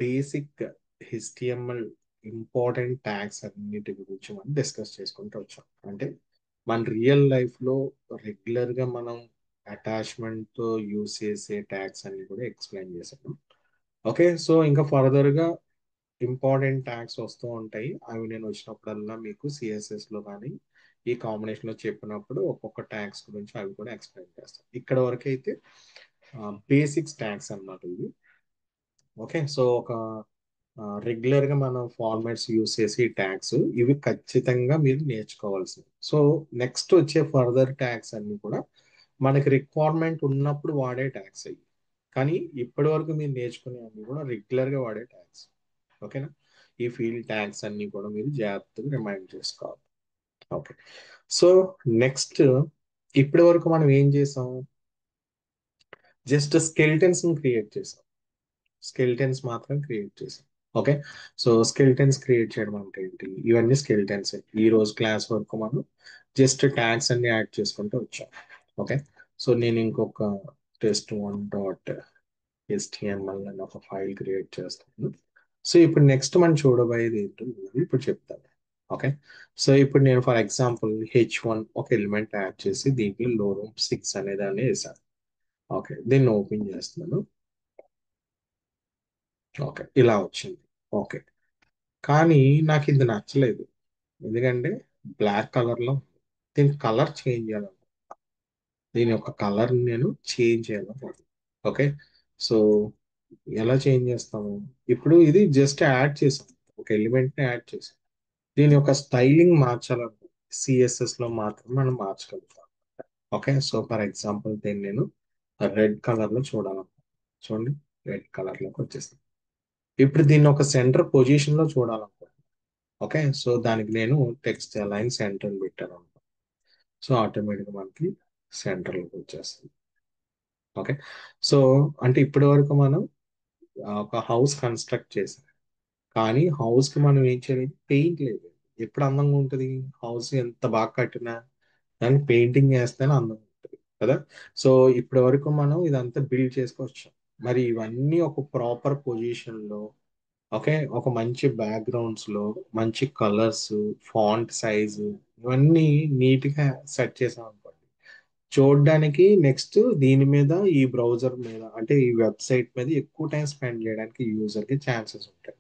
బేసిక్ HTML ఇంపార్టెంట్ ట్యాగ్స్ అన్నిటి గురించి మనం డిస్కస్ చేసుకుంటూ వచ్చాం. అంటే మన రియల్ లైఫ్ లో రెగ్యులర్ గా మనం అటాచ్మెంట్ తో యూస్ చేసే ట్యాగ్స్ అన్ని కూడా ఎక్స్ప్లెయిన్ చేసాము. ఓకే, సో ఇంకా ఫర్దర్ గా ఇంపార్టెంట్ ట్యాగ్స్ వస్తూ ఉంటాయి. అవి నేను వచ్చినప్పుడల్లా మీకు సిఎస్ఎస్ లో కానీ ఈ కాంబినేషన్ లో చెప్పినప్పుడు ఒక్కొక్క ట్యాగ్స్ గురించి అవి కూడా ఎక్స్ప్లెయిన్ చేస్తాను. ఇక్కడ వరకు అయితే బేసిక్స్ ట్యాగ్స్ అన్నమాట ఇవి. ఓకే, సో ఒక రెగ్యులర్ గా మనం ఫార్మాట్స్ యూస్ చేసి ట్యాగ్స్ ఇవి ఖచ్చితంగా మీరు నేర్చుకోవాల్సింది. సో నెక్స్ట్ వచ్చే ఫర్దర్ ట్యాగ్స్ అన్ని కూడా మనకి రిక్వైర్మెంట్ ఉన్నప్పుడు వాడే ట్యాగ్స్ అయ్యి, కానీ ఇప్పటి వరకు మీరు నేర్చుకునే అన్ని కూడా రెగ్యులర్ గా వాడే ట్యాగ్స్. ఓకేనా, ఈ ఫీల్డ్ ట్యాగ్స్ అన్ని కూడా మీరు జాగ్రత్తగా రిమైండ్ చేసుకోవాలి. ఓకే, సో నెక్స్ట్ ఇప్పటి వరకు మనం ఏం చేసాం, జస్ట్ స్కెల్టన్స్ క్రియేట్ చేసాం. స్కెల్టన్స్ మాత్రం క్రియేట్ చేసాం. ఓకే, సో స్కెల్టన్స్ క్రియేట్ చేయడం అంటే ఏంటి, ఇవన్నీ స్కెల్టన్స్. ఈ రోజు క్లాస్ వరకు మనం జస్ట్ ట్యాగ్స్ అన్ని యాడ్ చేసుకుంటూ వచ్చాం. ఓకే, సో నేను ఇంకొక test1.html అని ఒక ఫైల్ క్రియేట్ చేస్తాను. సో ఇప్పుడు నెక్స్ట్ మనం చూడబోయేది ఏంటో ఇప్పుడు చెప్తాను. ఓకే, సో ఇప్పుడు నేను ఫర్ ఎగ్జాంపుల్ H1 ఒక ఎలిమెంట్ యాడ్ చేసి దీంట్లో లోరం 6 అనే దాన్ని వేసాను. ఓకే, దీన్ని ఓపెన్ చేస్తున్నాను. ఓకే, ఇలా వచ్చింది. ఓకే, కానీ నాకు ఇది నచ్చలేదు, ఎందుకంటే బ్లాక్ కలర్ లో ఉంది. దీని కలర్ చేంజ్ చేయాలి, దీని యొక్క కలర్ నేను చేంజ్ చేయాలి. ఓకే, సో ఎలా చేంజ్ చేస్తాము, ఇప్పుడు ఇది జస్ట్ యాడ్ చేసాం, ఒక ఎలిమెంట్ ని యాడ్ చేసాం. దీని యొక్క స్టైలింగ్ మార్చాలంటే సిఎస్ఎస్ లో మాత్రమే మనం మార్చగలుగుతాం. ఓకే, సో ఫర్ ఎగ్జాంపుల్ దీన్ని నేను రెడ్ కలర్ లో చూడాలనుకుంటున్నాను. చూడండి, రెడ్ కలర్ లోకి వచ్చేసింది. ఇప్పుడు దీన్ని ఒక సెంటర్ పొజిషన్ లో చూడాలనుకుంటున్నాను. ఓకే, సో దానికి నేను టెక్స్ట్ అలైన్ సెంటర్ పెట్టాను అనుకో, సో ఆటోమేటిక్గా మనకి సెంటర్ లోకి వచ్చేస్తుంది. ఓకే, సో అంటే ఇప్పటి వరకు మనం ఒక హౌస్ కన్స్ట్రక్ట్ చేసాం, కానీ హౌస్ కి మనం ఏం చేయలేదు, పెయింట్ లేదు. ఎప్పుడు అందంగా ఉంటుంది హౌస్, ఎంత బాగా కట్టినా దానికి పెయింటింగ్ వేస్తేనే అందంగా ఉంటుంది కదా. సో ఇప్పటి వరకు మనం ఇదంతా బిల్డ్ చేసుకొచ్చాం. మరి ఇవన్నీ ఒక ప్రాపర్ పొజిషన్ లో, ఓకే, ఒక మంచి బ్యాక్గ్రౌండ్స్ లో మంచి కలర్స్, ఫాంట్ సైజు, ఇవన్నీ నీట్ గా సెట్ చేసాం అనుకోండి, చూడడానికి నెక్స్ట్ దీని మీద ఈ బ్రౌజర్ మీద అంటే ఈ వెబ్సైట్ మీద ఎక్కువ టైం స్పెండ్ చేయడానికి యూజర్ కి ఛాన్సెస్ ఉంటాయి.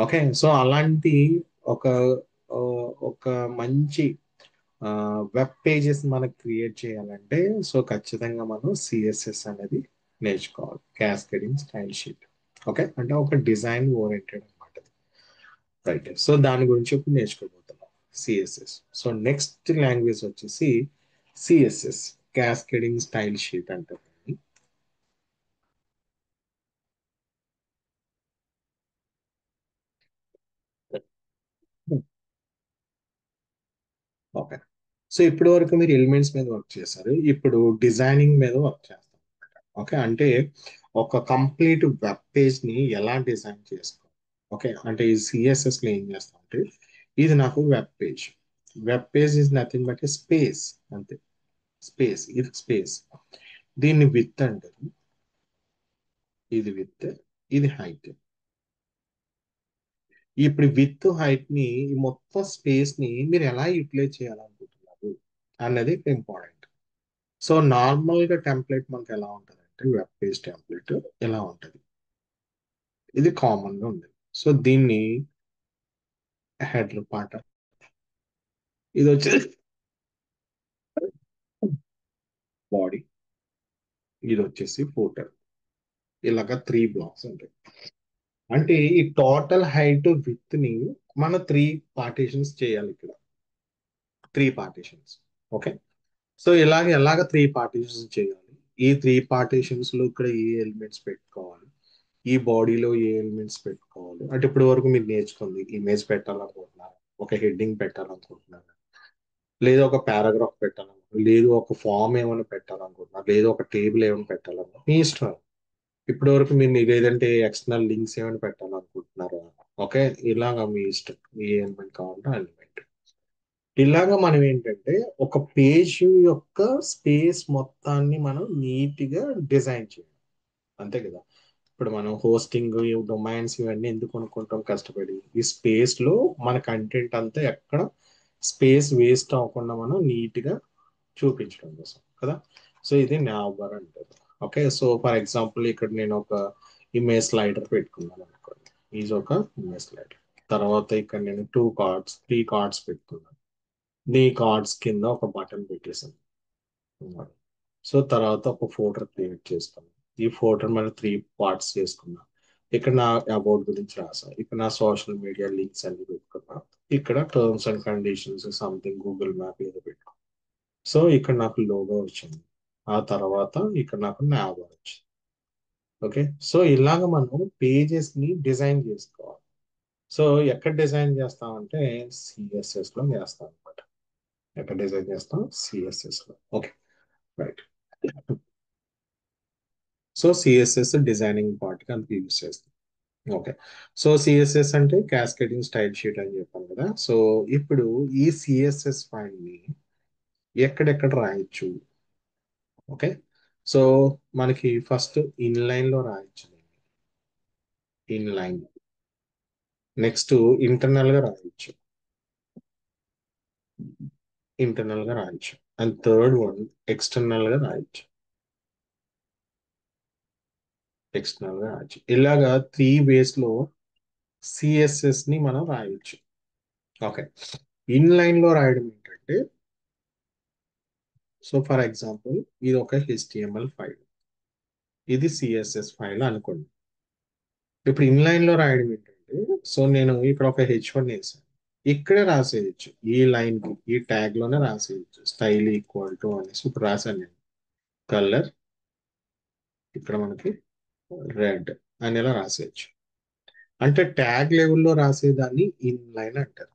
ఓకే, సో అలాంటి ఒక ఆ, ఒక మంచి వెబ్ పేజెస్ మనకు క్రియేట్ చేయాలంటే సో ఖచ్చితంగా మనం సిఎస్ఎస్ అనేది నేర్చుకోవాలి. Cascading style sheet. ఓకే, అంటే ఒక డిజైన్ ఓరియంటెడ్ అనమాట. రైట్, సో దాని గురించి ఇప్పుడు నేర్చుకోబోతున్నాం, సిఎస్ఎస్. సో నెక్స్ట్ లాంగ్వేజ్ వచ్చేసి సిఎస్ఎస్, క్యాస్కేడింగ్ స్టైల్ షీట్ అంటారు. ఓకే, సో ఇప్పటి వరకు మీరు ఎలిమెంట్స్ మీద వర్క్ చేశారు, ఇప్పుడు డిజైనింగ్ మీద వర్క్ చేస్తారు. ఓకే, అంటే ఒక కంప్లీట్ వెబ్ పేజ్ ని ఎలా డిజైన్ చేసుకోవాలి. ఓకే, అంటే ఈ సిఎస్ఎస్ లో ఏం చేస్తాం అంటే, ఇది నాకు web page. Web page is nothing but space, అంతే. స్పేస్, ఇది స్పేస్. దీన్ని విత్ అంటారు, ఇది విత్, ఇది హైట్. ఇప్పుడు విత్ హైట్ ని, ఈ మొత్తం స్పేస్ ని మీరు ఎలా యూటిలైజ్ చేయాలనుకుంటున్నారు అన్నది ఇంపార్టెంట్. సో నార్మల్ గా టెంప్లెట్ మనకి ఎలా ఉంటుంది అంటే, వెబ్ పేజ్ టెంప్లెట్ ఎలా ఉంటుంది, ఇది కామన్ గా ఉంది. సో దీన్ని హెడర్ పార్ట్, ఇది వచ్చేసి బాడీ, ఇది వచ్చేసి ఫోటర్. ఇలాగా 3 బ్లాక్స్ ఉంటాయి. అంటే ఈ టోటల్ హైట్ విత్ ని మనం 3 పార్టీషన్స్ చేయాలి ఇక్కడ, 3 పార్టీషన్స్. ఓకే, సో ఎలాగ 3 పార్టీషన్స్ చేయాలి, ఈ 3 పార్టీషన్స్ లో ఇక్కడ ఏ ఎలిమెంట్స్ పెట్టుకోవాలి, ఈ బాడీలో ఏ ఎలిమెంట్స్ పెట్టుకోవాలి. అంటే ఇప్పటి వరకు మీరు నేర్చుకుంది, ఇమేజ్ పెట్టాలనుకుంటున్నారు, ఒక హెడ్డింగ్ పెట్టాలనుకుంటున్నారు, లేదా ఒక పారాగ్రాఫ్ పెట్టాలనుకుంటున్నారు, లేదు ఒక ఫామ్ ఏమైనా పెట్టాలనుకుంటున్నారు, లేదు ఒక టేబుల్ ఏమైనా పెట్టాలనుకుంటున్నారు, మీ ఇష్టం. ఇప్పటి వరకు మీరు ఏదంటే ఎక్స్టర్నల్ లింక్స్ ఏమైనా పెట్టాలనుకుంటున్నారా, ఓకే, ఇలాగా మీ ఇష్టం, ఏ ఎలిమెంట్ కావాలంటే ఆ ఎలిమెంట్. ఇలాగా మనం ఏంటంటే ఒక పేజ్ యొక్క స్పేస్ మొత్తాన్ని మనం నీట్ గా డిజైన్ చేయాలి, అంతే కదా. ఇప్పుడు మనం హోస్టింగ్, డొమైన్స్ ఇవన్నీ ఎందుకు కొనుక్కుంటాం కష్టపడి, ఈ స్పేస్ లో మన కంటెంట్ అంతా ఎక్కడ స్పేస్ వేస్ట్ అవ్వకుండా మనం నీట్ గా చూపించడం కోసం కదా. సో ఇది నావర్ అంటారు. ఓకే, సో ఫర్ ఎగ్జాంపుల్ ఇక్కడ నేను ఒక ఇమేజ్ స్లైడర్ పెట్టుకున్నాను అనుకోండి, ఈజ్ ఒక ఇమేజ్ స్లైడర్. తర్వాత ఇక్కడ నేను 3 కార్డ్స్ పెట్టుకున్నాను, ఈ కార్డ్స్ కింద ఒక బటన్ పెట్టేసాను. సో తర్వాత ఒక ఫోల్డర్ క్రియేట్ చేస్తాను, ఈ ఫోల్డర్ మళ్ళీ 3 పార్ట్స్ చేసుకున్నా. ఇక్కడ నా అబౌట్ గురించి రాసా, ఇక్కడ నా సోషల్ మీడియా లింక్స్ అన్ని పెట్టుకున్నా, ఇక్కడ terms and conditions something Google map ఏదో పెట్టుకున్నా. సో ఇక్కడ నాకు లోగో వచ్చింది, ఆ తర్వాత ఇక్కడ నాకు నావ్ వచ్చింది. ఓకే, సో ఇలాగ మనం పేజెస్ ని డిజైన్ చేసుకోవాలి. సో ఎక్కడ డిజైన్ చేస్తామంటే సిఎస్ఎస్ లో చేస్తాం అనమాట. ఎక్కడ డిజైన్ చేస్తాం, సిఎస్ఎస్ లో. Okay, right. So CSS designing part కి అంత యూజ్ చేస్తాం. ఓకే, సో సిఎస్ఎస్ అంటే క్యాస్కేడింగ్ స్టైల్ షీట్ అని చెప్పాను కదా. సో ఇప్పుడు ఈ సిఎస్ఎస్ ఫైల్ ని ఎక్కడెక్కడ రాయొచ్చు. ఓకే, సో మనకి ఫస్ట్ ఇన్లైన్ లో రాయొచ్చు, ఇన్లైన్. నెక్స్ట్ ఇంటర్నల్ గా రాయొచ్చు, ఇంటర్నల్ గా రాయొచ్చు. అండ్ థర్డ్ వన్ ఎక్స్టర్నల్ గా రాయొచ్చు, ఎక్స్టర్నల్ గా రాయొచ్చు. ఇలాగా 3 వేస్ లో సిఎస్ఎస్ ని మనం రాయొచ్చు. ఓకే, ఇన్లైన్ లో రాయడం ఏంటంటే, సో ఫర్ ఎగ్జాంపుల్ ఇది ఒక హెచ్టిఎంఎల్ ఫైల్, ఇది సిఎస్ఎస్ ఫైల్ అనుకోండి. ఇప్పుడు ఇన్లైన్ లో రాయడం ఏంటంటే, సో నేను ఇక్కడ ఒక H1 వేసాను, ఇక్కడే రాసేయచ్చు, ఈ లైన్ కి ఈ ట్యాగ్ లోనే రాసేయచ్చు, స్టైల్ ఈక్వల్ టు అనేసి ఇప్పుడు రాశాను నేను. కలర్ ఇక్కడ మనకి రెడ్ అని ఇలా రాసేయచ్చు. అంటే ట్యాగ్ లెవెల్లో రాసేదాన్ని ఇన్లైన్ అంటారు.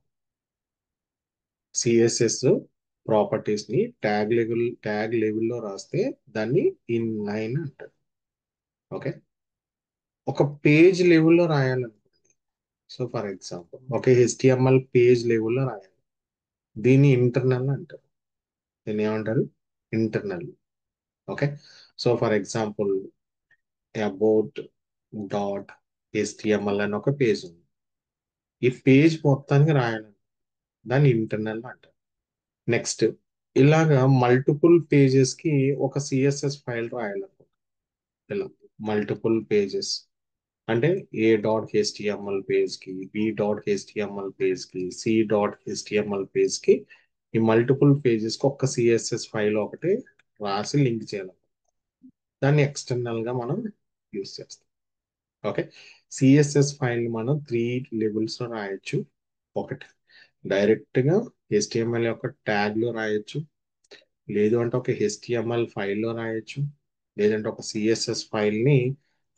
సిఎస్ఎస్ ప్రాపర్టీస్ ని ట్యాగ్ లెవెల్లో రాస్తే దాన్ని ఇన్లైన్ అంటారు. ఓకే, ఒక పేజ్ లెవెల్లో రాయాలనుకోండి, సో ఫర్ ఎగ్జాంపుల్ ఒక HTML పేజ్ లెవెల్లో రాయాలి, దీన్ని ఇంటర్నల్ అంటారు. దీన్ని ఏమంటారు, internal. Okay, so for example about dot HTML అని ఒక పేజ్ ఉంది, ఈ పేజ్ మొత్తానికి రాయాలి, దాన్ని ఇంటర్నల్ అంటారు. నెక్స్ట్ ఇలాగా మల్టిపుల్ పేజెస్ కి ఒక సిఎస్ఎస్ ఫైల్ రాయాలనుకుంటున్నాం, ఇలా మల్టిపుల్ పేజెస్ అంటే A.html పేజ్ కి, B.html పేజ్ కి, C.html పేజ్ కి, ఈ మల్టిపుల్ పేజెస్ కి ఒక్క సిఎస్ఎస్ ఫైల్ ఒకటి రాసి లింక్ చేయాలి, దాన్ని ఎక్స్టర్నల్ గా మనం యూస్ చేస్తాం. ఓకే, సిఎస్ఎస్ ఫైల్ మనం 3 లెవెల్స్లో రాయొచ్చు. ఒకటి డైరెక్ట్గా HTML యొక్క ట్యాగ్లో రాయొచ్చు, లేదు అంటే ఒక HTML ఫైల్లో రాయొచ్చు, లేదంటే ఒక సిఎస్ఎస్ ఫైల్ని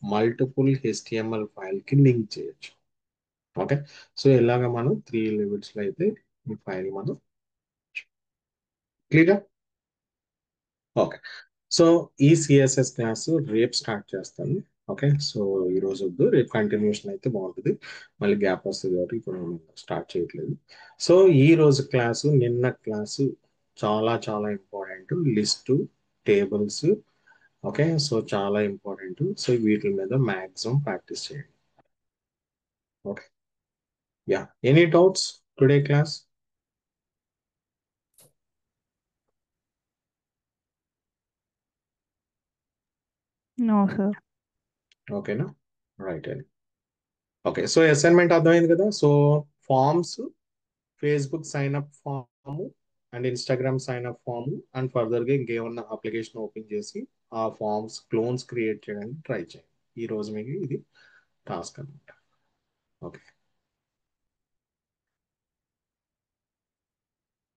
మల్టిపుల్ HTML ఫైల్కి లింక్ చేయొచ్చు. ఓకే, సో ఇలాగ మనం 3 లెవెల్స్లో అయితే ఈ ఫైల్ మనం క్లియర్. ఓకే, సో ఈ సిఎస్ఎస్ క్లాస్ రేపు స్టార్ట్ చేస్తాను. ఓకే, సో ఈ రోజు వద్దు, రేపు కంటిన్యూషన్ అయితే బాగుంటుంది, మళ్ళీ గ్యాప్ వస్తుంది కాబట్టి ఇప్పుడు స్టార్ట్ చేయట్లేదు. సో ఈ రోజు క్లాసు, నిన్న క్లాసు చాలా చాలా important. List, tables, okay, so చాలా ఇంపార్టెంట్. సో వీటి మీద మ్యాక్సిమం ప్రాక్టీస్ చేయండి. Okay, ya, any doubts today class? No, sir. ఓకేనా, రైట్ అండి. ఓకే, సో అసైన్మెంట్ అర్థమైంది కదా. So forms, Facebook sign up form and Instagram sign up form, and ఫర్దర్గా ఇంకేమన్నా అప్లికేషన్ ఓపెన్ చేసి ఆ ఫార్మ్స్ క్లోన్స్ క్రియేట్ చేయడానికి ట్రై చేయండి. ఈ రోజు మీకు ఇది టాస్క్ అనమాట. ఓకే.